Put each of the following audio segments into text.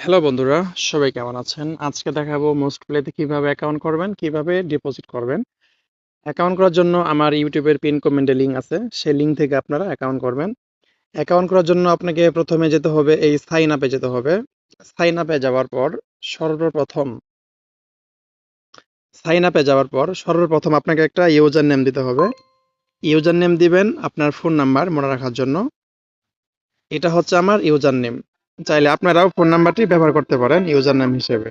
Hello বন্ধুরা, সবাই কেমন আছেন? আজকে দেখাবো মোস্ট প্লেতে কিভাবে অ্যাকাউন্ট করবেন, কিভাবে ডিপোজিট করবেন। অ্যাকাউন্ট করার জন্য আমার ইউটিউবের পিন কমেন্টে লিঙ্ক আছে, সেই লিঙ্ক থেকে আপনারা অ্যাকাউন্ট করবেন। অ্যাকাউন্ট করার জন্য আপনাকে প্রথমে যেতে হবে এই সাইন আপে যেতে হবে। সাইন আপে যাওয়ার পর সর্বপ্রথম সর্বপ্রথম আপনাকে একটা ইউজার নেম দিতে হবে। ইউজার নেম দিবেন আপনার ফোন নাম্বার মনে রাখার জন্য। এটা হচ্ছে আমার ইউজার নেম। চাইলে আপনারাও ফোন নাম্বারটি ব্যবহার করতে পারেন ইউজার নেম হিসেবে।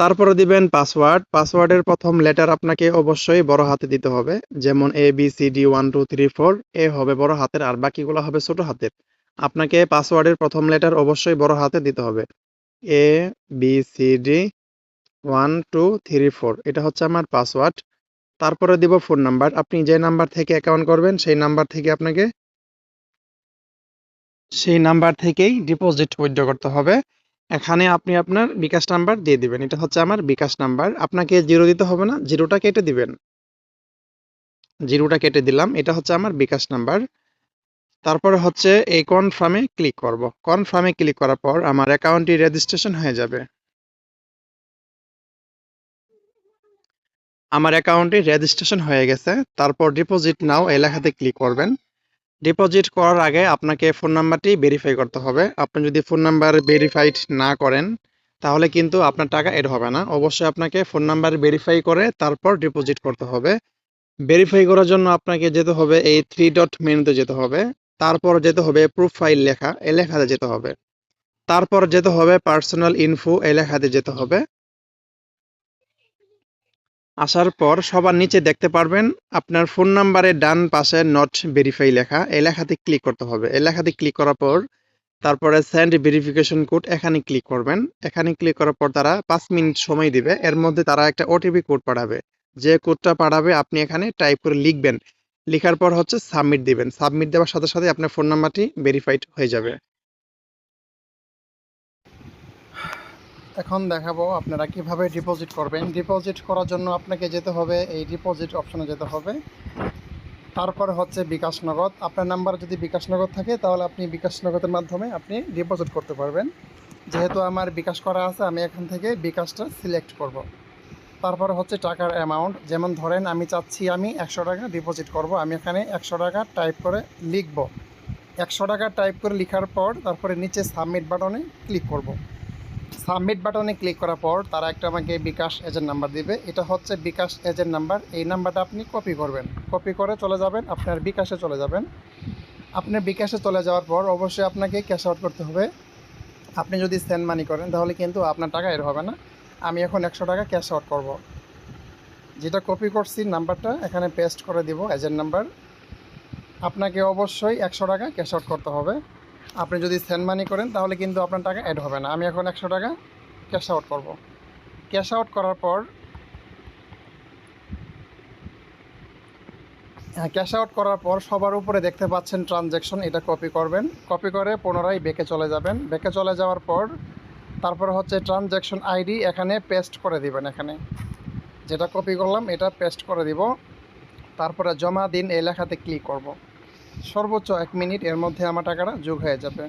তারপরে দিবেন পাসওয়ার্ড। পাসওয়ার্ডের প্রথম লেটার আপনাকে অবশ্যই বড় হাতে দিতে হবে। যেমন ABCD 1 2 3 4 এ হবে বড় হাতের আর বাকিগুলো হবে ছোট হাতের। আপনাকে পাসওয়ার্ডের প্রথম লেটার অবশ্যই বড় হাতে দিতে হবে। ABCD 1 2 3 4 এটা হচ্ছে আমার পাসওয়ার্ড। তারপরে দিব ফোন নাম্বার। আপনি যে নাম্বার থেকে অ্যাকাউন্ট করবেন সেই নাম্বার থেকেই ডিপোজিট উইথড্র করতে হবে। এখানে আপনি আপনার বিকাশ নাম্বার দিয়ে দিবেন। এটা হচ্ছে আমার বিকাশ নাম্বার। আপনাকে জিরো দিতে হবে না, জিরোটা কেটে দিবেন। জিরোটা কেটে দিলাম। এটা হচ্ছে আমার বিকাশ নাম্বার। তারপরে হচ্ছে এই কনফার্মে ক্লিক করব। কনফার্মে ক্লিক করার পর আমার অ্যাকাউন্টটি রেজিস্ট্রেশন হয়ে যাবে। আমার অ্যাকাউন্টটি রেজিস্ট্রেশন হয়ে গেছে। তারপর ডিপোজিট নাও এই লেখাতে ক্লিক করবেন। ডিপোজিট করার আগে আপনাকে ফোন নাম্বারটি ভেরিফাই করতে হবে। আপনি যদি ফোন নাম্বার ভেরিফাইড না করেন তাহলে কিন্তু আপনার টাকা এড হবে না। অবশ্যই আপনাকে ফোন নাম্বার ভেরিফাই করে তারপর ডিপোজিট করতে হবে। ভেরিফাই করার জন্য আপনাকে যেতে হবে এই থ্রি ডট মেনুতে যেতে হবে। তারপর যেতে হবে প্রোফাইল লেখা, এই লেখাতে যেতে হবে। তারপর যেতে হবে পার্সোনাল ইনফো, এই লেখাতে যেতে হবে। আসার পর সবার নিচে দেখতে পারবেন আপনার ফোন নাম্বারের ডান পাশে নট ভেরিফাই লেখা, এই লেখাতে ক্লিক করতে হবে। এই লেখাতে ক্লিক করার পর তারপরে সেন্ড ভেরিফিকেশন কোড এখানে ক্লিক করবেন। এখানে ক্লিক করার পর তারা 5 মিনিট সময় দিবে। এর মধ্যে তারা একটা ওটিপি কোড পাঠাবে। যে কোডটা পাঠাবে আপনি এখানে টাইপ করে লিখবেন। লিখার পর হচ্ছে সাবমিট দিবেন। সাবমিট দেওয়ার সাথে সাথে আপনার ফোন নাম্বারটি ভেরিফাইড হয়ে যাবে। এখন দেখাবো আপনারা কিভাবে ডিপোজিট করবেন। ডিপোজিট করার জন্য আপনাকে যেতে হবে এই ডিপোজিট অপশনে যেতে হবে। তারপরে হচ্ছে বিকাশ নগদ। আপনার নাম্বার যদি বিকাশ নগদ থাকে তাহলে আপনি বিকাশ নগদের মাধ্যমে আপনি ডিপোজিট করতে পারবেন। যেহেতু আমার বিকাশ করা আছে আমি এখান থেকে বিকাশটা সিলেক্ট করব। তারপরে হচ্ছে টাকার অ্যামাউন্ট, যেমন ধরেন আমি চাচ্ছি আমি 100 টাকা ডিপোজিট করব। আমি এখানে 100 টাকা টাইপ করে লিখব। 100 টাকা টাইপ করে লেখার পর তারপরে নিচে সাবমিট বাটনে ক্লিক করব। সাবমিট বাটনে ক্লিক করার পর তারা একটা আমাকে বিকাশ এজেন্ট নাম্বার দিবে। এটা হচ্ছে বিকাশ এজেন্ট নাম্বার। এই নাম্বারটা আপনি কপি করবেন। কপি করে চলে যাবেন আপনার বিকাশে চলে যাবেন। আপনার বিকাশে চলে যাওয়ার পর অবশ্যই আপনাকে ক্যাশ আউট করতে হবে। আপনি যদি সেন্ড মানি করেন তাহলে কিন্তু আপনার টাকা এর হবে না। আমি এখন 100 টাকা ক্যাশ আউট করব। যেটা কপি করছি নাম্বারটা এখানে পেস্ট করে দিব এজেন্ট নাম্বার। আপনাকে অবশ্যই 100 টাকা ক্যাশ আউট করতে হবে। আপনি যদি সেন্ড মানি করেন তাহলে কিন্তু আপনার টাকা অ্যাড হবে না। আমি এখন 100 টাকা ক্যাশ আউট করব। ক্যাশ আউট করার পর সবার উপরে দেখতে পাচ্ছেন ট্রানজ্যাকশন, এটা কপি করবেন। কপি করে পুনরায় ব্যাকে চলে যাবেন। ব্যাকে চলে যাওয়ার পর তারপরে হচ্ছে ট্রানজ্যাকশন আইডি এখানে পেস্ট করে দিবেন। এখানে যেটা কপি করলাম এটা পেস্ট করে দিব। তারপরে জমা দিন এই লেখাতে ক্লিক করব। সর্বোচ্চ 1 মিনিট এর মধ্যে আমার টাকাটা যোগ হয়ে যাবে।